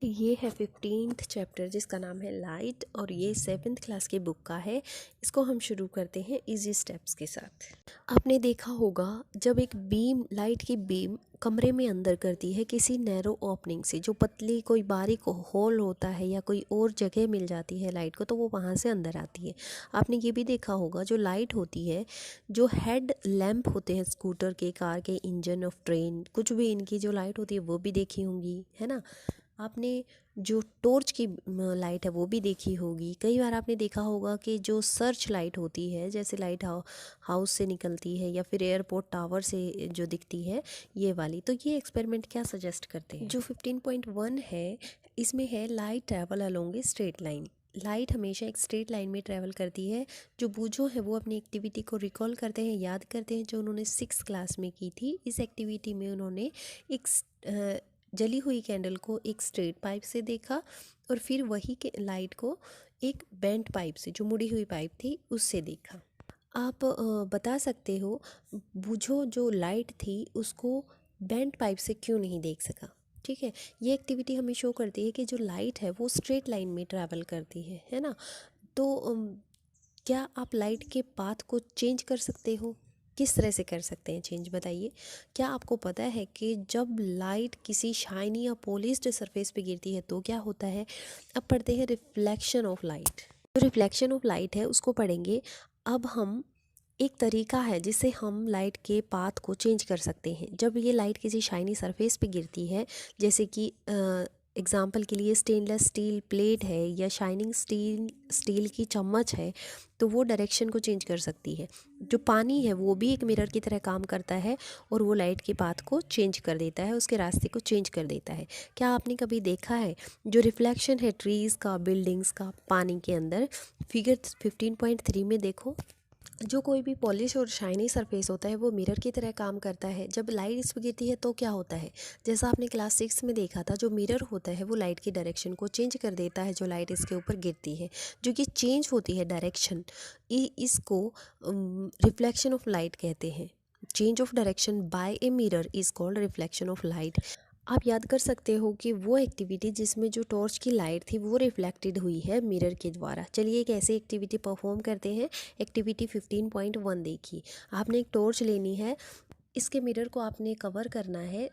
ये है 15th chapter जिसका नाम है लाइट और ये 7th क्लास की बुक का है। इसको हम शुरू करते हैं इजी स्टेप्स के साथ। आपने देखा होगा जब एक बीम लाइट की बीम कमरे में अंदर करती है किसी नैरो ओपनिंग से, जो पतली कोई बारीक होल होता है या कोई और जगह मिल जाती है लाइट को, तो वो वहाँ से अंदर आती है। आपने ये भी देखा होगा जो लाइट होती है, जो हेड लैंप होते हैं स्कूटर के, कार के, इंजन ऑफ ट्रेन, कुछ भी इनकी जो लाइट होती है वो भी देखी होंगी, है ना। आपने जो टॉर्च की लाइट है वो भी देखी होगी। कई बार आपने देखा होगा कि जो सर्च लाइट होती है, जैसे लाइट हाउस से निकलती है या फिर एयरपोर्ट टावर से जो दिखती है, ये वाली। तो ये एक्सपेरिमेंट क्या सजेस्ट करते हैं, जो 15.1 है इसमें है light travel along a straight line. Light हमेशा एक स्ट्रेट लाइन में ट्रैवल करती है। जो बूझो है वो अपनी एक्टिविटी को रिकॉल करते हैं, याद करते हैं, जो उन्होंने 6th क्लास में की थी। इस एक्टिविटी में उन्होंने एक जली हुई कैंडल को एक स्ट्रेट पाइप से देखा और फिर वही के लाइट को एक बेंट पाइप से, जो मुड़ी हुई पाइप थी, उससे देखा। आप बता सकते हो बूझो जो लाइट थी उसको बेंट पाइप से क्यों नहीं देख सका। ठीक है, ये एक्टिविटी हमें शो करती है कि जो लाइट है वो स्ट्रेट लाइन में ट्रैवल करती है ना। तो क्या आप लाइट के पाथ को चेंज कर सकते हो? किस तरह से कर सकते हैं चेंज, बताइए। क्या आपको पता है कि जब लाइट किसी शाइनी या पॉलिश्ड सरफेस पे गिरती है तो क्या होता है? अब पढ़ते हैं रिफ्लेक्शन ऑफ लाइट। जो रिफ्लेक्शन ऑफ लाइट है उसको पढ़ेंगे। अब हम एक तरीका है जिससे हम लाइट के पाथ को चेंज कर सकते हैं। जब ये लाइट किसी शाइनी सरफेस पे गिरती है, जैसे कि एग्जाम्पल के लिए स्टेनलेस स्टील प्लेट है या शाइनिंग स्टील की चम्मच है, तो वो डायरेक्शन को चेंज कर सकती है। जो पानी है वो भी एक मिरर की तरह काम करता है और वो लाइट के पाथ को चेंज कर देता है, उसके रास्ते को चेंज कर देता है। क्या आपने कभी देखा है जो रिफ्लेक्शन है ट्रीज़ का, बिल्डिंग्स का, पानी के अंदर? फिगर 15.3 में देखो, जो कोई भी पॉलिश और शाइनी सरफेस होता है वो मिरर की तरह काम करता है। जब लाइट इस पर गिरती है तो क्या होता है? जैसा आपने क्लास 6 में देखा था, जो मिरर होता है वो लाइट की डायरेक्शन को चेंज कर देता है जो लाइट इसके ऊपर गिरती है। जो कि चेंज होती है डायरेक्शन, इसको रिफ्लेक्शन ऑफ लाइट कहते हैं। Change of direction by a mirror is called reflection of light. आप याद कर सकते हो कि वो एक्टिविटी जिसमें जो टॉर्च की लाइट थी वो रिफ्लेक्टेड हुई है मिरर के द्वारा। चलिए एक ऐसी एक्टिविटी परफॉर्म करते हैं। एक्टिविटी 15.1 देखिए। आपने एक टॉर्च लेनी है, इसके मिरर को आपने कवर करना है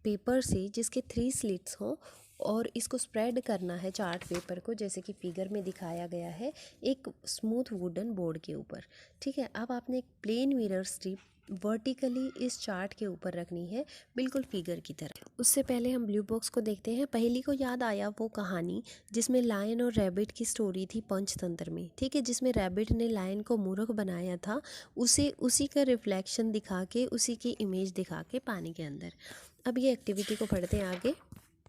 पेपर से जिसके 3 स्लिट्स हों, और इसको स्प्रेड करना है चार्ट पेपर को, जैसे कि फिगर में दिखाया गया है, एक स्मूथ वुडन बोर्ड के ऊपर। ठीक है, अब आपने एक प्लेन मिरर स्ट्रिप वर्टिकली इस चार्ट के ऊपर रखनी है, बिल्कुल फिगर की तरह। उससे पहले हम ब्लू बॉक्स को देखते हैं। पहली को याद आया वो कहानी जिसमें लायन और रैबिट की स्टोरी थी पंचतंत्र में, ठीक है, जिसमें रैबिट ने लायन को मूर्ख बनाया था, उसी का रिफ्लेक्शन दिखा के, उसी की इमेज दिखा के पानी के अंदर। अब ये एक्टिविटी को पढ़ते हैं आगे।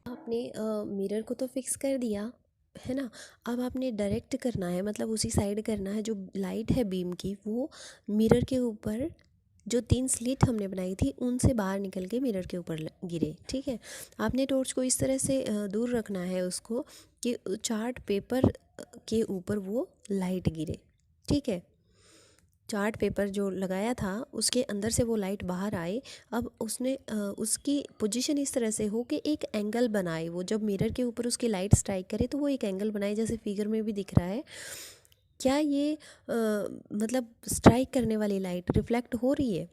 आपने मिरर को तो फिक्स कर दिया है ना। अब आपने डायरेक्ट करना है, मतलब उसी साइड करना है, जो लाइट है बीम की वो मिरर के ऊपर, जो 3 स्लिट हमने बनाई थी उनसे बाहर निकल के मिरर के ऊपर गिरे। ठीक है, आपने टॉर्च को इस तरह से दूर रखना है उसको कि चार्ट पेपर के ऊपर वो लाइट गिरे। ठीक है, चार्ट पेपर जो लगाया था उसके अंदर से वो लाइट बाहर आए। अब उसने उसकी पोजीशन इस तरह से हो कि एक एंगल बनाए, वो जब मिरर के ऊपर उसकी लाइट स्ट्राइक करे तो वो एक एंगल बनाए, जैसे फिगर में भी दिख रहा है। क्या ये मतलब स्ट्राइक करने वाली लाइट रिफ्लेक्ट हो रही है?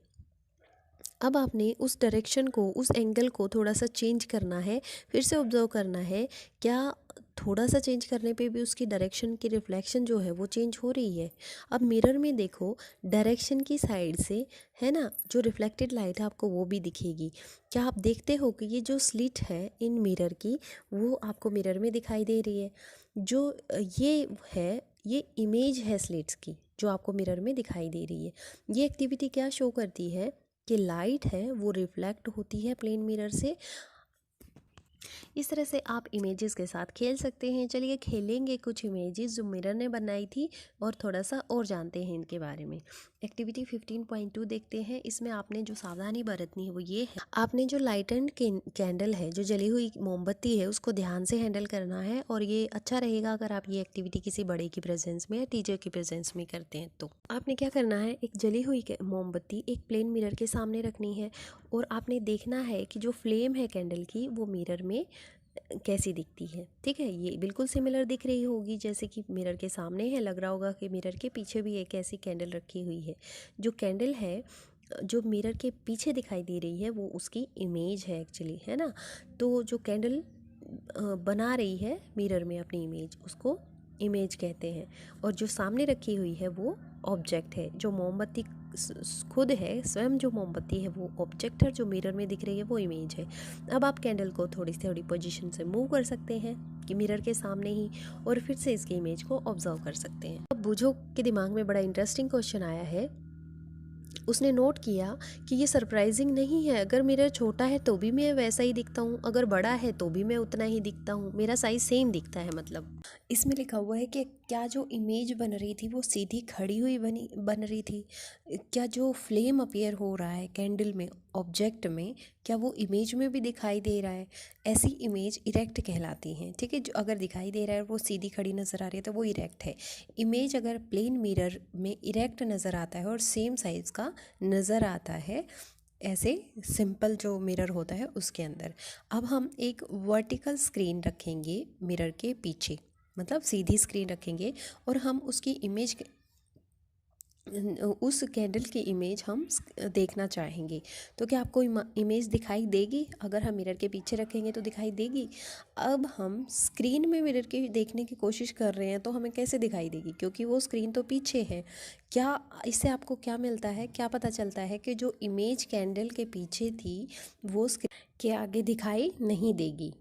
अब आपने उस डायरेक्शन को, उस एंगल को थोड़ा सा चेंज करना है, फिर से ऑब्जर्व करना है। क्या थोड़ा सा चेंज करने पे भी उसकी डायरेक्शन की रिफ्लेक्शन जो है वो चेंज हो रही है? अब मिरर में देखो, डायरेक्शन की साइड से, है ना, जो रिफ्लेक्टेड लाइट है आपको वो भी दिखेगी। क्या आप देखते हो कि ये जो स्लिट है इन मिरर की वो आपको मिरर में दिखाई दे रही है? जो ये है, ये इमेज है स्लिट्स की जो आपको मिरर में दिखाई दे रही है। ये एक्टिविटी क्या शो करती है कि लाइट है वो रिफ्लेक्ट होती है प्लेन मिरर से। इस तरह से आप इमेजेस के साथ खेल सकते हैं। चलिए खेलेंगे कुछ इमेजेस जो मिरर ने बनाई थी और थोड़ा सा और जानते हैं इनके बारे में। एक्टिविटी 15.2 देखते हैं। इसमें आपने जो सावधानी बरतनी है वो ये है, आपने जो लाइटेंड कैंडल है, जो जली हुई मोमबत्ती है, उसको ध्यान से हैंडल करना है। और ये अच्छा रहेगा अगर आप ये एक्टिविटी किसी बड़े की प्रेजेंस में या टीचर की प्रेजेंस में करते हैं। तो आपने क्या करना है, एक जली हुई मोमबत्ती एक प्लेन मिरर के सामने रखनी है और आपने देखना है कि जो फ्लेम है कैंडल की वो मिरर में कैसी दिखती है। ठीक है, ये बिल्कुल सिमिलर दिख रही होगी जैसे कि मिरर के सामने है, लग रहा होगा कि मिरर के पीछे भी एक ऐसी कैंडल रखी हुई है। जो कैंडल है जो मिरर के पीछे दिखाई दे रही है वो उसकी इमेज है एक्चुअली, है ना। तो जो कैंडल बना रही है मिरर में अपनी इमेज, उसको इमेज कहते हैं। और जो सामने रखी हुई है वो ऑब्जेक्ट है। जो मोमबत्ती खुद है, स्वयं जो मोमबत्ती है वो ऑब्जेक्ट है, जो मिरर में दिख रही है वो इमेज है। अब आप कैंडल को थोड़ी पोजीशन से मूव कर सकते हैं कि मिरर के सामने ही, और फिर से इसकी इमेज को ऑब्जर्व कर सकते हैं। अब बूझो के दिमाग में बड़ा इंटरेस्टिंग क्वेश्चन आया है। उसने नोट किया कि ये सरप्राइजिंग नहीं है, अगर मिरर छोटा है तो भी मैं वैसा ही दिखता हूँ, अगर बड़ा है तो भी मैं उतना ही दिखता हूँ, मेरा साइज सेम दिखता है। मतलब इसमें लिखा हुआ है कि क्या जो इमेज बन रही थी वो सीधी खड़ी हुई बन रही थी, क्या जो फ्लेम अपीयर हो रहा है कैंडल में ऑब्जेक्ट में, क्या वो इमेज में भी दिखाई दे रहा है। ऐसी इमेज इरेक्ट कहलाती हैं। ठीक है, जो अगर दिखाई दे रहा है वो सीधी खड़ी नज़र आ रही है तो वो इरेक्ट है। इमेज अगर प्लेन मिरर में इरेक्ट नज़र आता है और सेम साइज़ का नज़र आता है, ऐसे सिंपल जो मिरर होता है उसके अंदर। अब हम एक वर्टिकल स्क्रीन रखेंगे मिरर के पीछे, मतलब सीधी स्क्रीन रखेंगे, और हम उसकी इमेज, उस कैंडल की इमेज हम देखना चाहेंगे। तो क्या आपको इमेज दिखाई देगी? अगर हम मिरर के पीछे रखेंगे तो दिखाई देगी। अब हम स्क्रीन में मिरर के देखने की कोशिश कर रहे हैं तो हमें कैसे दिखाई देगी, क्योंकि वो स्क्रीन तो पीछे है। क्या इससे आपको क्या मिलता है, क्या पता चलता है कि जो इमेज कैंडल के पीछे थी वो स्क्रीन के आगे दिखाई नहीं देगी।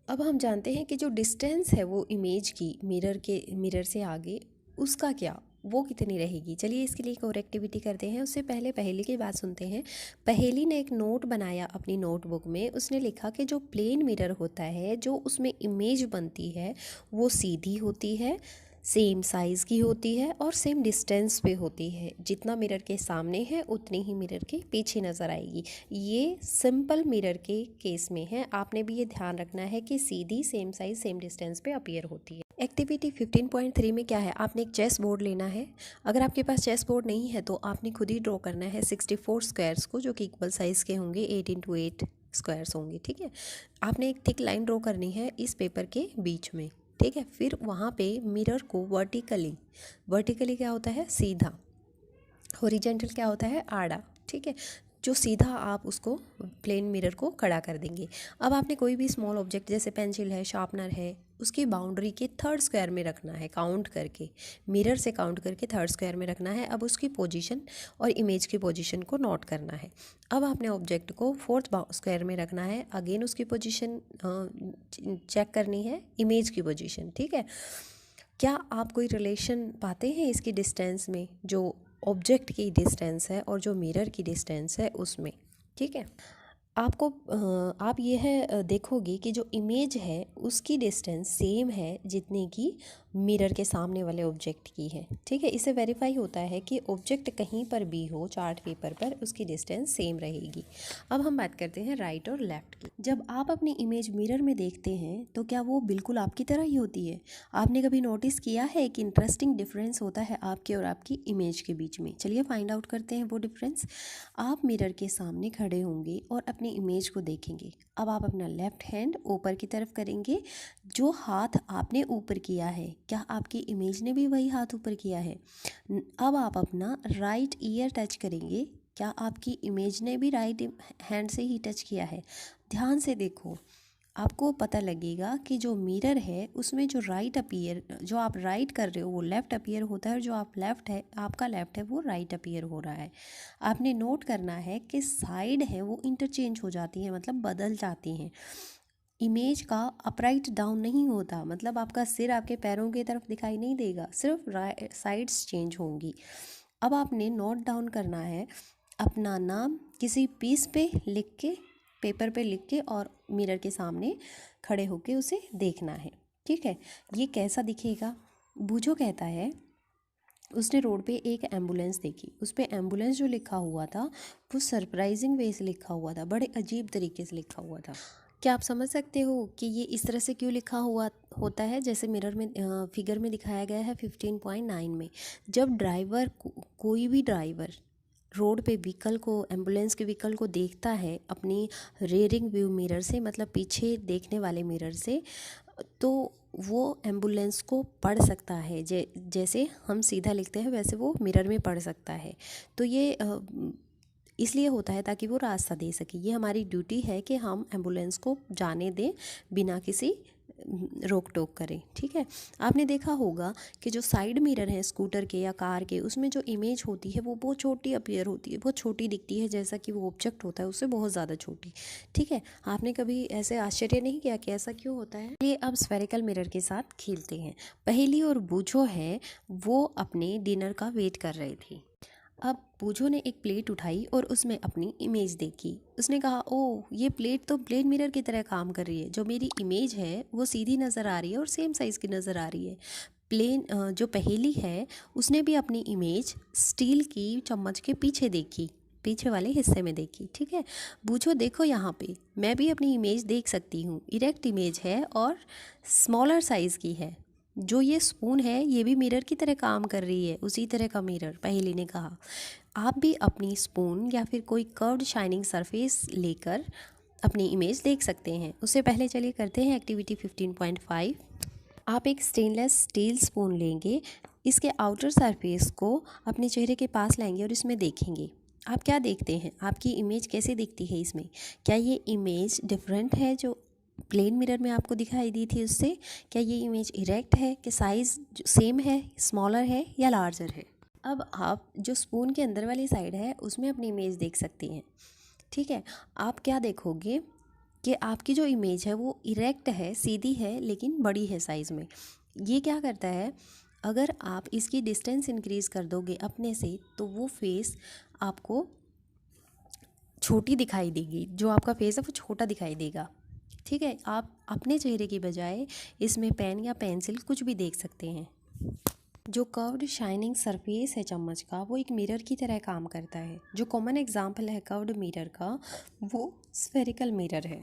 अब हम जानते हैं कि जो डिस्टेंस है वो इमेज की मिरर से आगे, उसका क्या, वो कितनी रहेगी। चलिए इसके लिए एक और एक्टिविटी करते हैं। उससे पहले पहेली की बात सुनते हैं। पहेली ने एक नोट बनाया अपनी नोटबुक में। उसने लिखा कि जो प्लेन मिरर होता है, जो उसमें इमेज बनती है वो सीधी होती है, सेम साइज़ की होती है और सेम डिस्टेंस पे होती है। जितना मिरर के सामने है उतनी ही मिरर के पीछे नज़र आएगी। ये सिंपल मिरर के केस में है। आपने भी ये ध्यान रखना है कि सीधी, सेम साइज़, सेम डिस्टेंस पे अपीयर होती है। एक्टिविटी 15.3 में क्या है, आपने एक चेस बोर्ड लेना है। अगर आपके पास चेस बोर्ड नहीं है तो आपने खुद ही ड्रॉ करना है 64 स्क्वायर्स को, जो कि इक्वल साइज़ के होंगे, 8 इंटू 8 स्क्वायर्स होंगे। ठीक है, आपने एक थिक लाइन ड्रॉ करनी है इस पेपर के बीच में। ठीक है, फिर वहाँ पे मिरर को वर्टिकली क्या होता है, सीधा। हॉरिजेंटल क्या होता है, आड़ा। ठीक है, जो सीधा आप उसको प्लेन मिरर को खड़ा कर देंगे। अब आपने कोई भी स्मॉल ऑब्जेक्ट जैसे पेंसिल है, शार्पनर है, उसकी बाउंड्री के थर्ड स्क्वायर में रखना है, काउंट करके, मिरर से काउंट करके थर्ड स्क्वायर में रखना है। अब उसकी पोजीशन और इमेज की पोजीशन को नोट करना है। अब आपने ऑब्जेक्ट को फोर्थ स्क्वायर में रखना है, अगेन उसकी पोजीशन चेक करनी है, इमेज की पोजीशन। ठीक है, क्या आप कोई रिलेशन पाते हैं इसकी डिस्टेंस में, जो ऑब्जेक्ट की डिस्टेंस है और जो मिरर की डिस्टेंस है उसमें। ठीक है, आपको आप ये है देखोगे कि जो इमेज है उसकी डिस्टेंस सेम है जितनी कि मिरर के सामने वाले ऑब्जेक्ट की है। ठीक है, इससे वेरीफाई होता है कि ऑब्जेक्ट कहीं पर भी हो चार्ट पेपर पर, उसकी डिस्टेंस सेम रहेगी। अब हम बात करते हैं राइट और लेफ़्ट की। जब आप अपनी इमेज मिरर में देखते हैं तो क्या वो बिल्कुल आपकी तरह ही होती है? आपने कभी नोटिस किया है कि इंटरेस्टिंग डिफरेंस होता है आपके और आपकी इमेज के बीच में? चलिए फाइंड आउट करते हैं वो डिफरेंस। आप मिरर के सामने खड़े होंगे और अपनी इमेज को देखेंगे। अब आप अपना लेफ्ट हैंड ऊपर की तरफ करेंगे। जो हाथ आपने ऊपर किया है, क्या आपकी इमेज ने भी वही हाथ ऊपर किया है? अब आप अपना राइट ईयर टच करेंगे। क्या आपकी इमेज ने भी राइट हैंड से ही टच किया है? ध्यान से देखो, आपको पता लगेगा कि जो मिरर है उसमें जो जो आप राइट कर रहे हो वो लेफ़्ट अपीयर होता है, और जो आपका लेफ़्ट है वो राइट अपीयर हो रहा है। आपने नोट करना है कि साइड है वो इंटरचेंज हो जाती है, मतलब बदल जाती हैं। इमेज का अपराइट डाउन नहीं होता, मतलब आपका सिर आपके पैरों की तरफ दिखाई नहीं देगा, सिर्फ साइड्स चेंज होंगी। अब आपने नोट डाउन करना है अपना नाम किसी पीस पे लिख के, पेपर पे लिख के, और मिरर के सामने खड़े होके उसे देखना है। ठीक है, ये कैसा दिखेगा? बूझो कहता है उसने रोड पे एक एम्बुलेंस देखी। उस पे एम्बुलेंस जो लिखा हुआ था वो सरप्राइजिंग वे से लिखा हुआ था, बड़े अजीब तरीके से लिखा हुआ था। क्या आप समझ सकते हो कि ये इस तरह से क्यों लिखा हुआ होता है? जैसे मिरर में फिगर में दिखाया गया है 15.9 में। जब ड्राइवर कोई भी ड्राइवर रोड पे व्हीकल को, एम्बुलेंस के व्हीकल को देखता है अपनी रेयरिंग व्यू मिरर से, मतलब पीछे देखने वाले मिरर से, तो वो एम्बुलेंस को पढ़ सकता है। जैसे हम सीधा लिखते हैं वैसे वो मिरर में पढ़ सकता है। तो ये इसलिए होता है ताकि वो रास्ता दे सके। ये हमारी ड्यूटी है कि हम एम्बुलेंस को जाने दें बिना किसी रोक टोक करें, ठीक है। आपने देखा होगा कि जो साइड मिरर है स्कूटर के या कार के, उसमें जो इमेज होती है वो बहुत छोटी अपीयर होती है, बहुत छोटी दिखती है, जैसा कि वो ऑब्जेक्ट होता है उससे बहुत ज़्यादा छोटी, ठीक है। आपने कभी ऐसे आश्चर्य नहीं किया कि ऐसा क्यों होता है? ये अब स्फेरिकल मिरर के साथ खेलते हैं। पहेली और बूझो है वो अपने डिनर का वेट कर रहे थे। अब बूझो ने एक प्लेट उठाई और उसमें अपनी इमेज देखी। उसने कहा, ओह, ये प्लेट तो प्लेन मिरर की तरह काम कर रही है। जो मेरी इमेज है वो सीधी नज़र आ रही है और सेम साइज़ की नज़र आ रही है। जो पहेली है उसने भी अपनी इमेज स्टील की चम्मच के पीछे देखी, पीछे वाले हिस्से में देखी, ठीक है। बूझो, देखो यहाँ पे मैं भी अपनी इमेज देख सकती हूँ। इरेक्ट इमेज है और स्मॉलर साइज़ की है। जो ये स्पून है ये भी मिरर की तरह काम कर रही है, उसी तरह का मिरर, पहेली ने कहा। आप भी अपनी स्पून या फिर कोई कर्व्ड शाइनिंग सरफेस लेकर अपनी इमेज देख सकते हैं। उससे पहले चलिए करते हैं एक्टिविटी 15.5। आप एक स्टेनलेस स्टील स्पून लेंगे, इसके आउटर सरफेस को अपने चेहरे के पास लाएंगे और इसमें देखेंगे। आप क्या देखते हैं? आपकी इमेज कैसे दिखती है इसमें? क्या ये इमेज डिफरेंट है जो प्लेन मिरर में आपको दिखाई दी थी उससे? क्या ये इमेज इरेक्ट है कि साइज़ सेम है, स्मॉलर है या लार्जर है? अब आप जो स्पून के अंदर वाली साइड है उसमें अपनी इमेज देख सकती हैं, ठीक है। आप क्या देखोगे कि आपकी जो इमेज है वो इरेक्ट है, सीधी है, लेकिन बड़ी है साइज़ में। ये क्या करता है, अगर आप इसकी डिस्टेंस इंक्रीज़ कर दोगे अपने से तो वो फेस आपको छोटी दिखाई देगी। जो आपका फेस है वो छोटा दिखाई देगा, ठीक है। आप अपने चेहरे की बजाय इसमें पेन या पेंसिल कुछ भी देख सकते हैं। जो कर्व्ड शाइनिंग सरफेस है चम्मच का वो एक मिरर की तरह काम करता है। जो कॉमन एग्जांपल है कर्व्ड मिरर का वो स्फेरिकल मिरर है।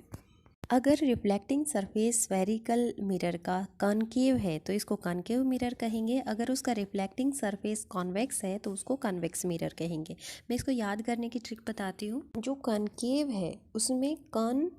अगर रिफ्लेक्टिंग सरफेस स्फेरिकल मिरर का कॉनकेव है तो इसको कॉनकेव मिरर कहेंगे। अगर उसका रिफ्लेक्टिंग सरफेस कॉन्वेक्स है तो उसको कॉन्वेक्स मिरर कहेंगे। मैं इसको याद करने की ट्रिक बताती हूँ। जो कॉनकेव है उसमें कॉन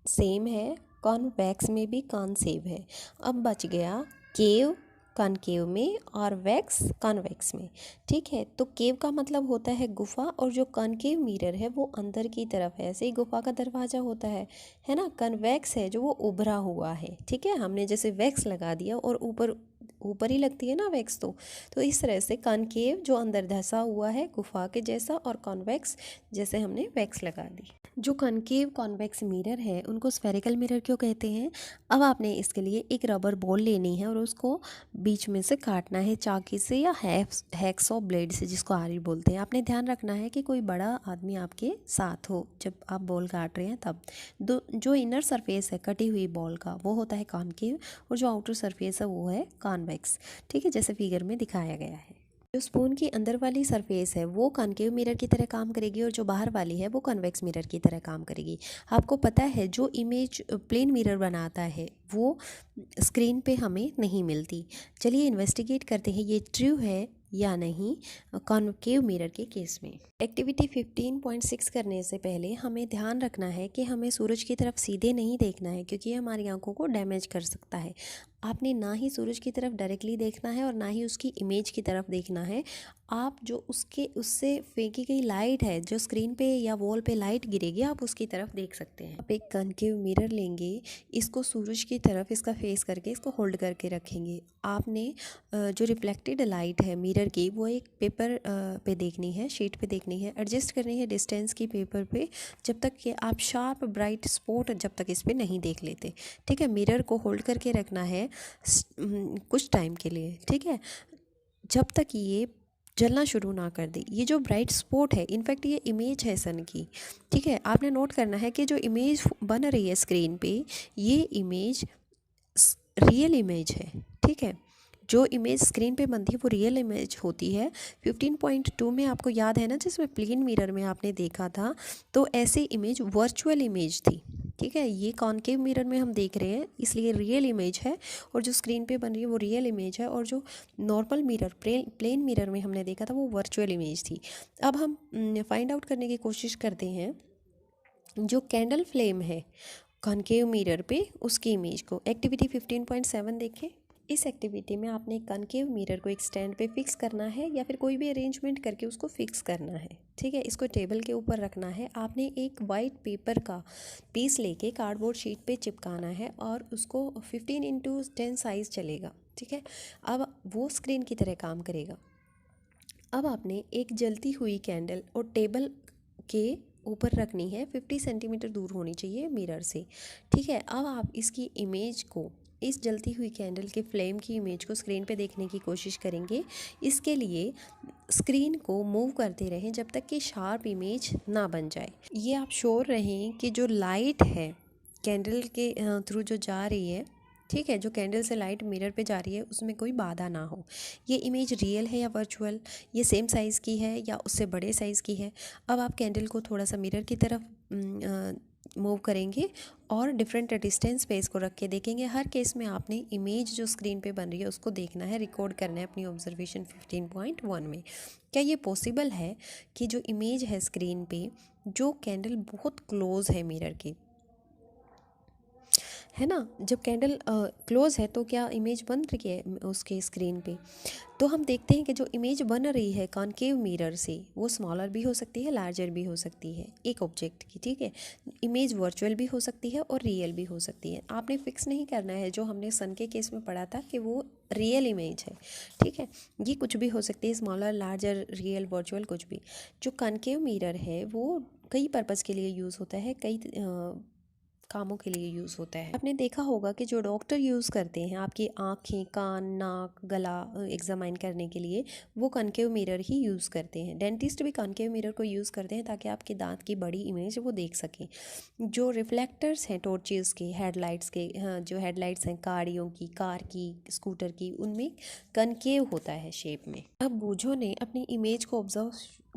सेम है, कॉन्वेक्स में भी कॉनसेव है। अब बच गया केव कॉनकेव में और वैक्स कॉन्वेक्स में, ठीक है। तो केव का मतलब होता है गुफा, और जो कॉनकेव मिरर है वो अंदर की तरफ है, ऐसे ही गुफा का दरवाज़ा होता है ना। कॉन्वेक्स है जो वो उभरा हुआ है, ठीक है। हमने जैसे वैक्स लगा दिया और ऊपर ऊपर ही लगती है ना वैक्स, तो इस तरह से कॉनकेव जो अंदर धंसा हुआ है गुफा के जैसा, और कॉन्वेक्स जैसे हमने वैक्स लगा दी। जो कॉनकेव कॉन्वेक्स मिरर है उनको स्फेरिकल मिरर क्यों कहते हैं? अब आपने इसके लिए एक रबर बॉल लेनी है और उसको बीच में से काटना है चाकी से या हैक्सॉ ब्लेड से, जिसको आरी बोलते हैं। आपने ध्यान रखना है कि कोई बड़ा आदमी आपके साथ हो जब आप बॉल काट रहे हैं तब। जो इनर सरफेस है कटी हुई बॉल का वो होता है कॉनकेव, और जो आउटर सरफेस है वो है कॉन्वेक्स, ठीक है, जैसे फिगर में दिखाया गया है। जो स्पून की अंदर वाली सरफेस है वो कॉनकेव मिरर की तरह काम करेगी और जो बाहर वाली है वो कॉन्वेक्स मिरर की तरह काम करेगी। आपको पता है जो इमेज प्लेन मिरर बनाता है वो स्क्रीन पे हमें नहीं मिलती। चलिए इन्वेस्टिगेट करते हैं ये ट्रू है या नहीं कॉनकेव मिरर के केस में। एक्टिविटी 15.6 करने से पहले हमें ध्यान रखना है कि हमें सूरज की तरफ सीधे नहीं देखना है, क्योंकि ये हमारी आंखों को डैमेज कर सकता है। आपने ना ही सूरज की तरफ डायरेक्टली देखना है और ना ही उसकी इमेज की तरफ देखना है। आप जो उससे फेंकी गई लाइट है, जो स्क्रीन पे या वॉल पे लाइट गिरेगी, आप उसकी तरफ देख सकते हैं। आप एक कॉनकेव मिरर लेंगे, इसको सूरज की तरफ इसका फेस करके इसको होल्ड करके रखेंगे। आपने जो रिफ्लेक्टेड लाइट है मिरर की वो एक पेपर पे देखनी है, शीट पे देखनी है, एडजस्ट करनी है डिस्टेंस की पेपर पे, जब तक कि आप शार्प ब्राइट स्पॉट जब तक इस पर नहीं देख लेते, ठीक है। मिरर को होल्ड करके रखना है कुछ टाइम के लिए, ठीक है, जब तक ये जलना शुरू ना कर दे। ये जो ब्राइट स्पॉट है इनफैक्ट ये इमेज है सन की, ठीक है। आपने नोट करना है कि जो इमेज बन रही है स्क्रीन पे ये इमेज रियल इमेज है, ठीक है। जो इमेज स्क्रीन पे बनती है वो रियल इमेज होती है। 15.2 में आपको याद है ना जिसमें प्लेन मिरर में आपने देखा था, तो ऐसे इमेज वर्चुअल इमेज थी, ठीक है। ये कॉनकेव मिरर में हम देख रहे हैं, इसलिए रियल इमेज है, और जो स्क्रीन पे बन रही है वो रियल इमेज है, और जो नॉर्मल मिरर प्लेन मिरर में हमने देखा था वो वर्चुअल इमेज थी। अब हम फाइंड आउट करने की कोशिश करते हैं जो कैंडल फ्लेम है कॉनकेव मिरर पे उसकी इमेज को। एक्टिविटी 15.7 देखें। इस एक्टिविटी में आपने कॉनकेव मिरर को एक स्टैंड पे फिक्स करना है या फिर कोई भी अरेंजमेंट करके उसको फिक्स करना है, ठीक है। इसको टेबल के ऊपर रखना है। आपने एक वाइट पेपर का पीस लेके कार्डबोर्ड शीट पे चिपकाना है और उसको 15x10 साइज़ चलेगा, ठीक है। अब वो स्क्रीन की तरह काम करेगा। अब आपने एक जलती हुई कैंडल और टेबल के ऊपर रखनी है, 50 सेंटीमीटर दूर होनी चाहिए मिरर से, ठीक है। अब आप इसकी इमेज को, इस जलती हुई कैंडल के फ्लेम की इमेज को स्क्रीन पे देखने की कोशिश करेंगे। इसके लिए स्क्रीन को मूव करते रहें जब तक कि शार्प इमेज ना बन जाए। ये आप श्योर रहें कि जो लाइट है कैंडल के थ्रू जो जा रही है, ठीक है, जो कैंडल से लाइट मिरर पे जा रही है उसमें कोई बाधा ना हो। ये इमेज रियल है या वर्चुअल, ये सेम साइज़ की है या उससे बड़े साइज़ की है। अब आप कैंडल को थोड़ा सा मिरर की तरफ मूव करेंगे और डिफरेंट डिस्टेंस पे इसको रख के देखेंगे। हर केस में आपने इमेज जो स्क्रीन पे बन रही है उसको देखना है, रिकॉर्ड करना है अपनी ऑब्जर्वेशन 15.1 में। क्या ये पॉसिबल है कि जो इमेज है स्क्रीन पे, जो कैंडल बहुत क्लोज है मिरर के, है ना, जब कैंडल क्लोज है तो क्या इमेज बन रही है उसके स्क्रीन पे? तो हम देखते हैं कि जो इमेज बन रही है कॉनकेव मिरर से वो स्मॉलर भी हो सकती है, लार्जर भी हो सकती है एक ऑब्जेक्ट की, ठीक है। इमेज वर्चुअल भी हो सकती है और रियल भी हो सकती है। आपने फिक्स नहीं करना है, जो हमने सन के केस में पढ़ा था कि वो रियल इमेज है, ठीक है। ये कुछ भी हो सकती है, स्मॉलर, लार्जर, रियल, वर्चुअल, कुछ भी। जो कॉनकेव मिरर है वो कई पर्पज़ के लिए यूज़ होता है, कई कामों के लिए यूज़ होता है। आपने देखा होगा कि जो डॉक्टर यूज़ करते हैं आपकी आँखें, कान, नाक, गला एग्जामाइन करने के लिए, वो कॉनकेव मिरर ही यूज़ करते हैं। डेंटिस्ट भी कॉनकेव मिरर को यूज़ करते हैं ताकि आपके दांत की बड़ी इमेज वो देख सकें। जो रिफ्लेक्टर्स हैं टॉर्चेस के, हेडलाइट्स के, हाँ, जो हेडलाइट्स हैं गाड़ियों की, कार की, स्कूटर की, उनमें कॉनकेव होता है शेप में। अब बूझो ने अपनी इमेज को ऑब्जर्व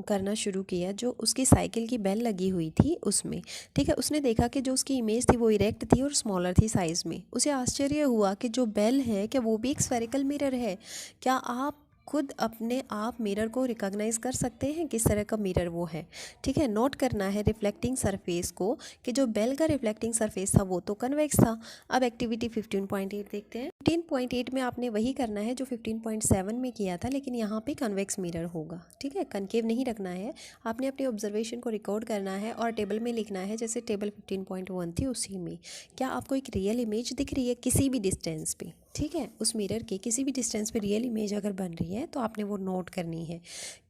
करना शुरू किया जो उसकी साइकिल की बेल लगी हुई थी उसमें, ठीक है। उसने देखा कि जो उसकी इमेज थी वो इरेक्ट थी और स्मॉलर थी साइज़ में। उसे आश्चर्य हुआ कि जो बेल है क्या वो भी एक स्फेरिकल मिरर है? क्या आप खुद अपने आप मिरर को रिकॉग्नाइज कर सकते हैं किस तरह का मिरर वो है, ठीक है। नोट करना है रिफ्लेक्टिंग सरफेस को कि जो बेल का रिफ्लेक्टिंग सरफेस था वो तो कन्वेक्स था। अब एक्टिविटी 15.8 देखते हैं। 15.8 में आपने वही करना है जो 15.7 में किया था, लेकिन यहाँ पे कन्वेक्स मिरर होगा, ठीक है। कनकेव नहीं रखना है। आपने अपनी ऑब्जर्वेशन को रिकॉर्ड करना है और टेबल में लिखना है जैसे टेबल 15.1 थी उसी में। क्या आपको एक रियल इमेज दिख रही है किसी भी डिस्टेंस पे, ठीक है। उस मिरर के किसी भी डिस्टेंस पे रियल इमेज अगर बन रही है तो आपने वो नोट करनी है।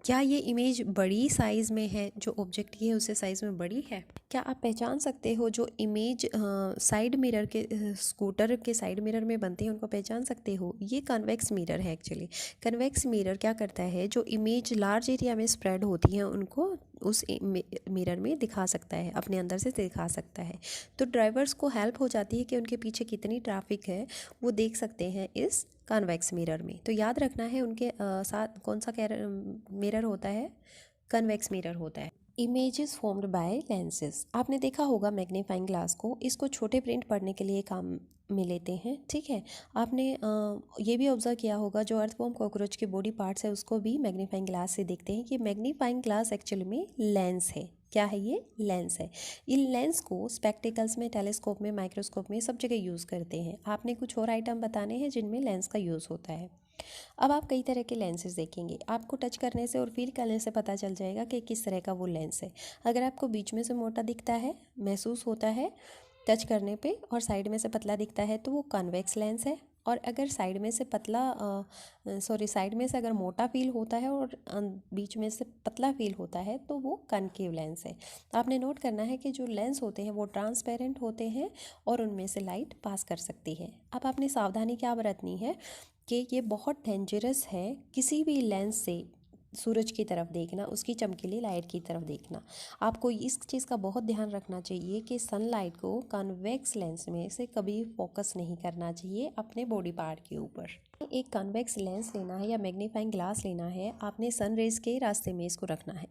क्या ये इमेज बड़ी साइज़ में है, जो ऑब्जेक्ट ये है उससे साइज़ में बड़ी है? क्या आप पहचान सकते हो जो इमेज साइड मिरर के, स्कूटर के साइड मिरर में बनते हैं उनको पहचान सकते हो? ये कन्वेक्स मिरर है एक्चुअली। कन्वेक्स मिरर क्या करता है, जो इमेज लार्ज एरिया में स्प्रेड होती हैं उनको उस मिरर में दिखा सकता है, अपने अंदर से दिखा सकता है। तो ड्राइवर्स को हेल्प हो जाती है कि उनके पीछे कितनी ट्रैफिक है वो देख सकते हैं इस कन्वेक्स मिरर में। तो याद रखना है उनके साथ कौन सा मिरर होता है, कन्वेक्स मिरर होता है। Images formed by lenses. आपने देखा होगा मैग्नीफाइंग ग्लास को, इसको छोटे प्रिंट पढ़ने के लिए काम में लेते हैं, ठीक है। आपने ये भी ऑब्जर्व किया होगा जो अर्थवॉर्म कॉकरोच के बॉडी पार्ट्स है उसको भी मैग्नीफाइंग ग्लास से देखते हैं कि मैग्नीफाइंग ग्लास एक्चुअली में लेंस है। क्या है ये? लेंस है। इन लेंस को स्पेक्टिकल्स में, टेलीस्कोप में, माइक्रोस्कोप में सब जगह यूज़ करते हैं। आपने कुछ और आइटम बताने हैं जिनमें लेंस का यूज़ होता है। अब आप कई तरह के लेंसेज देखेंगे, आपको टच करने से और फील करने से पता चल जाएगा कि किस तरह का वो लेंस है। अगर आपको बीच में से मोटा दिखता है, महसूस होता है टच करने पे, और साइड में से पतला दिखता है तो वो कन्वेक्स लेंस है। और अगर साइड में से साइड में से अगर मोटा फील होता है और बीच में से पतला फील होता है तो वो कनकेव लेंस है। आपने नोट करना है कि जो लेंस होते हैं वो ट्रांसपेरेंट होते हैं और उनमें से लाइट पास कर सकती है। अब आपने सावधानी क्या बरतनी है कि ये बहुत डेंजरस है किसी भी लेंस से सूरज की तरफ देखना, उसकी चमकीली लाइट की तरफ देखना। आपको इस चीज़ का बहुत ध्यान रखना चाहिए कि सनलाइट को कन्वेक्स लेंस में से कभी फोकस नहीं करना चाहिए अपने बॉडी पार्ट के ऊपर। एक कन्वेक्स लेंस लेना है या मैग्नीफाइंग ग्लास लेना है, आपने सन रेज के रास्ते में इसको रखना है।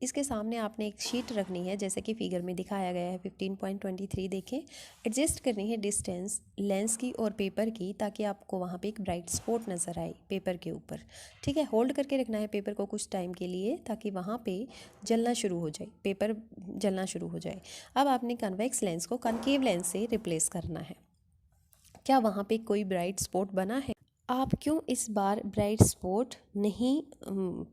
इसके सामने आपने एक शीट रखनी है जैसे कि फिगर में दिखाया गया है 15.23 देखें। एडजस्ट करनी है डिस्टेंस लेंस की और पेपर की ताकि आपको वहाँ पे एक ब्राइट स्पॉट नज़र आए पेपर के ऊपर। ठीक है, होल्ड करके रखना है पेपर को कुछ टाइम के लिए ताकि वहाँ पे जलना शुरू हो जाए, पेपर जलना शुरू हो जाए। अब आपने कन्वेक्स लेंस को कॉनकेव लेंस से रिप्लेस करना है। क्या वहाँ पे कोई ब्राइट स्पॉट बना है? आप क्यों इस बार ब्राइट स्पॉट नहीं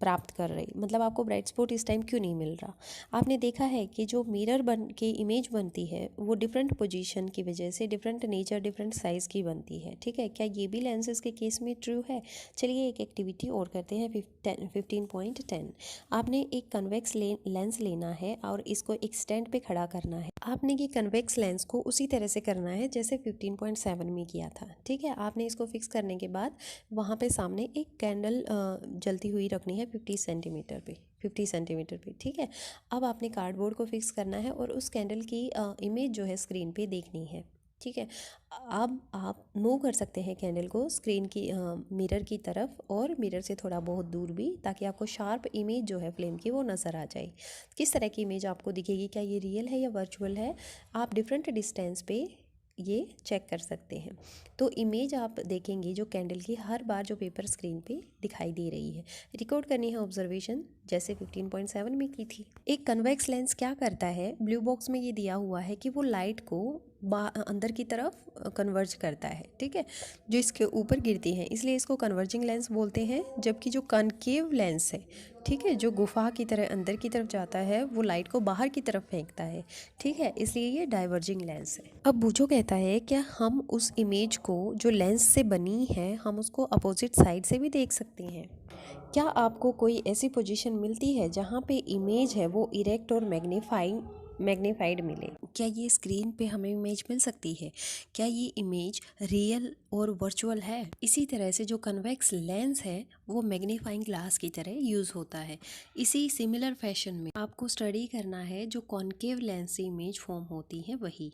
प्राप्त कर रही, मतलब आपको ब्राइट स्पॉट इस टाइम क्यों नहीं मिल रहा? आपने देखा है कि जो मिरर बन के इमेज बनती है वो डिफरेंट पोजीशन की वजह से डिफरेंट नेचर डिफरेंट साइज़ की बनती है। ठीक है, क्या ये भी लेंसेज के केस में ट्रू है? चलिए एक एक्टिविटी और करते हैं। 15.10 आपने एक कन्वेक्स लेंस लेना है और इसको एक स्टैंड पे खड़ा करना है। आपने ये कन्वेक्स लेंस को उसी तरह से करना है जैसे 15.7 में किया था। ठीक है, आपने इसको फिक्स करने के बाद वहाँ पे सामने एक कैंडल जलती हुई रखनी है 50 सेंटीमीटर पे। ठीक है, अब आपने कार्डबोर्ड को फिक्स करना है और उस कैंडल की इमेज जो है स्क्रीन पे देखनी है। ठीक है, अब आप मूव कर सकते हैं कैंडल को स्क्रीन की मिरर की तरफ और मिरर से थोड़ा बहुत दूर भी, ताकि आपको शार्प इमेज जो है फ्लेम की वो नज़र आ जाए। किस तरह की इमेज आपको दिखेगी, क्या ये रियल है या वर्चुअल है, आप डिफरेंट डिस्टेंस पे ये चेक कर सकते हैं। तो इमेज आप देखेंगे जो कैंडल की हर बार जो पेपर स्क्रीन पे दिखाई दे रही है। रिकॉर्ड करनी है ऑब्जर्वेशन जैसे 15.7 में की थी। एक कन्वेक्स लेंस क्या करता है, ब्लू बॉक्स में ये दिया हुआ है कि वो लाइट को अंदर की तरफ कन्वर्ज करता है। ठीक है, जो इसके ऊपर गिरती है इसलिए इसको कन्वर्जिंग लेंस बोलते हैं। जबकि जो कॉनकेव लेंस है, ठीक है, जो गुफा की तरह अंदर की तरफ जाता है वो लाइट को बाहर की तरफ फेंकता है। ठीक है, इसलिए ये डाइवर्जिंग लेंस है। अब बूझो कहता है क्या हम उस इमेज को जो लेंस से बनी है हम उसको अपोजिट साइड से भी देख सकते हैं? क्या आपको कोई ऐसी पोजीशन मिलती है जहाँ पे इमेज है वो इरेक्ट और मैग्नीफाइड मिले? क्या ये स्क्रीन पे हमें इमेज मिल सकती है? क्या ये इमेज रियल और वर्चुअल है? इसी तरह से जो कन्वेक्स लेंस है वो मैग्नीफाइंग ग्लास की तरह यूज़ होता है। इसी सिमिलर फैशन में आपको स्टडी करना है जो कॉनकेव लेंस से इमेज फॉर्म होती है वही।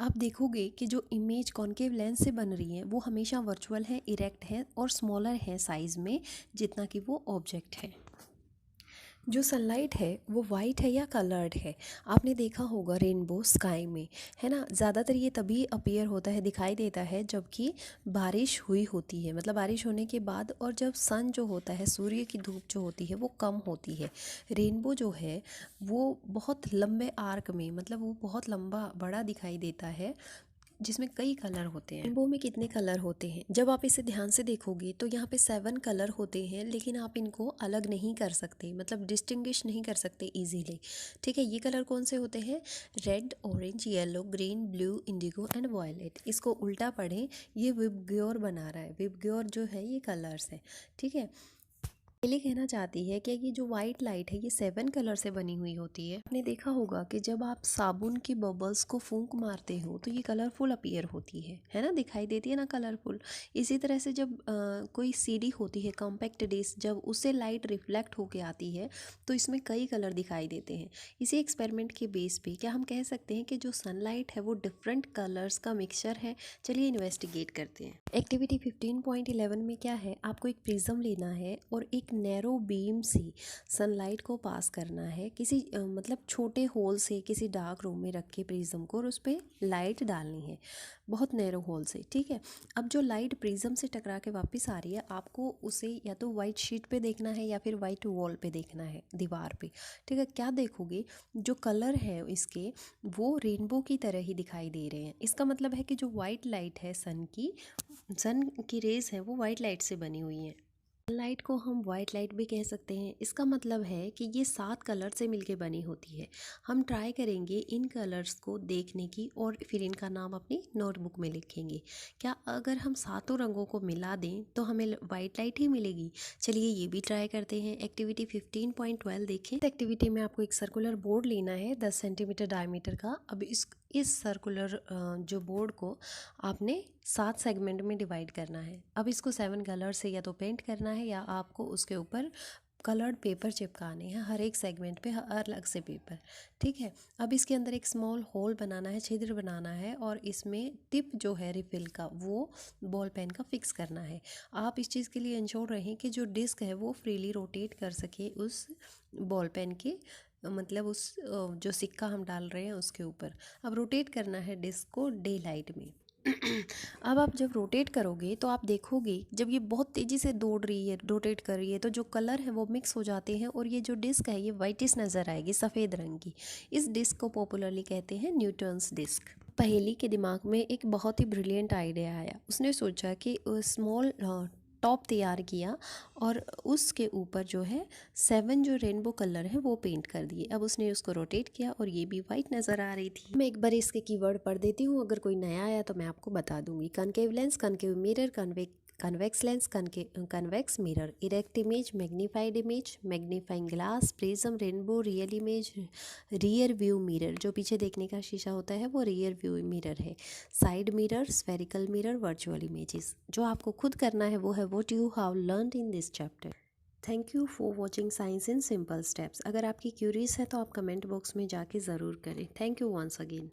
आप देखोगे कि जो इमेज कॉनकेव लेंस से बन रही है वो हमेशा वर्चुअल है, इरेक्ट है और स्मॉलर है साइज़ में जितना कि वो ऑब्जेक्ट है। जो सनलाइट है वो वाइट है या कलर्ड है? आपने देखा होगा रेनबो स्काई में, है ना, ज़्यादातर ये तभी अपीयर होता है, दिखाई देता है जबकि बारिश हुई होती है, मतलब बारिश होने के बाद, और जब सन जो होता है, सूर्य की धूप जो होती है वो कम होती है। रेनबो जो है वो बहुत लंबे आर्क में, मतलब वो बहुत लंबा बड़ा दिखाई देता है जिसमें कई कलर होते हैं। रेनबो में कितने कलर होते हैं? जब आप इसे ध्यान से देखोगे तो यहाँ पे 7 कलर होते हैं, लेकिन आप इनको अलग नहीं कर सकते, मतलब डिस्टिंग्विश नहीं कर सकते इजीली। ठीक है, ये कलर कौन से होते हैं? Red, orange, yellow, green, blue, indigo and violet. इसको उल्टा पढ़ें, ये विबग्योर बना रहा है। विबग्योर जो है ये कलर्स है। ठीक है, पहले कहना चाहती है कि ये जो वाइट लाइट है ये 7 कलर से बनी हुई होती है। आपने देखा होगा कि जब आप साबुन की बबल्स को फूंक मारते हो तो ये कलरफुल अपीयर होती है ना, दिखाई देती है ना कलरफुल। इसी तरह से जब कोई सीडी होती है कॉम्पैक्ट डिस्क, जब उससे लाइट रिफ्लेक्ट होके आती है तो इसमें कई कलर दिखाई देते हैं। इसी एक्सपेरिमेंट के बेस पे क्या हम कह सकते हैं कि जो सनलाइट है वो डिफरेंट कलर्स का मिक्सचर है? चलिए इन्वेस्टिगेट करते हैं। एक्टिविटी 15.11 में क्या है, आपको एक प्रिज्म लेना है और एक नैरो बीम से सनलाइट को पास करना है किसी मतलब छोटे होल से किसी डार्क रूम में रख के प्रिज्म को, और उस पर लाइट डालनी है बहुत नैरो होल से। ठीक है, अब जो लाइट प्रिज्म से टकरा के वापस आ रही है आपको उसे या तो वाइट शीट पे देखना है या फिर वाइट वॉल पे देखना है, दीवार पे। ठीक है, क्या देखोगे, जो कलर है इसके वो रेनबो की तरह ही दिखाई दे रहे हैं। इसका मतलब है कि जो वाइट लाइट है सन की रेज है वो वाइट लाइट से बनी हुई है। लाइट को हम वाइट लाइट भी कह सकते हैं। इसका मतलब है कि ये 7 कलर से मिलके बनी होती है। हम ट्राई करेंगे इन कलर्स को देखने की और फिर इनका नाम अपनी नोटबुक में लिखेंगे। क्या अगर हम सातों रंगों को मिला दें तो हमें वाइट लाइट ही मिलेगी? चलिए ये भी ट्राई करते हैं। एक्टिविटी 15.12 देखें। इस एक्टिविटी में आपको एक सर्कुलर बोर्ड लेना है 10 सेंटीमीटर डायमीटर का। अब इस सर्कुलर जो बोर्ड को आपने 7 सेगमेंट में डिवाइड करना है। अब इसको 7 कलर से या तो पेंट करना है या आपको उसके ऊपर कलर्ड पेपर चिपकाने हैं, हर एक सेगमेंट पे अलग से पेपर। ठीक है, अब इसके अंदर एक स्मॉल होल बनाना है, छिद्र बनाना है और इसमें टिप जो है रिफिल का वो बॉल पेन का फिक्स करना है। आप इस चीज़ के लिए इंश्योर रहें कि जो डिस्क है वो फ्रीली रोटेट कर सके उस बॉल पेन के, मतलब उस जो सिक्का हम डाल रहे हैं उसके ऊपर। अब रोटेट करना है डिस्क को डे लाइट में। अब आप जब रोटेट करोगे तो आप देखोगे जब ये बहुत तेज़ी से दौड़ रही है, रोटेट कर रही है, तो जो कलर है वो मिक्स हो जाते हैं और ये जो डिस्क है ये वाइटिश नज़र आएगी, सफ़ेद रंग की। इस डिस्क को पॉपुलरली कहते हैं न्यूटन्स डिस्क। पहेली के दिमाग में एक बहुत ही ब्रिलियंट आइडिया आया। उसने सोचा कि स्मॉल टॉप तैयार किया और उसके ऊपर जो है 7 जो रेनबो कलर है वो पेंट कर दिए। अब उसने उसको रोटेट किया और ये भी वाइट नज़र आ रही थी। मैं एक बार इसके कीवर्ड पढ़ देती हूँ, अगर कोई नया आया तो मैं आपको बता दूंगी। Concave lens, concave mirror, convex lens, convex mirror, erect image, magnified image, magnifying glass, prism, rainbow, real image, rear view mirror, जो पीछे देखने का शीशा होता है वो रियर व्यू मिरर है, side mirror, spherical mirror, virtual images. जो आपको खुद करना है वो है what you have learned in this chapter. Thank you for watching science in simple steps. अगर आपकी क्यूरीज है तो आप कमेंट बॉक्स में जाके ज़रूर करें। Thank you once again.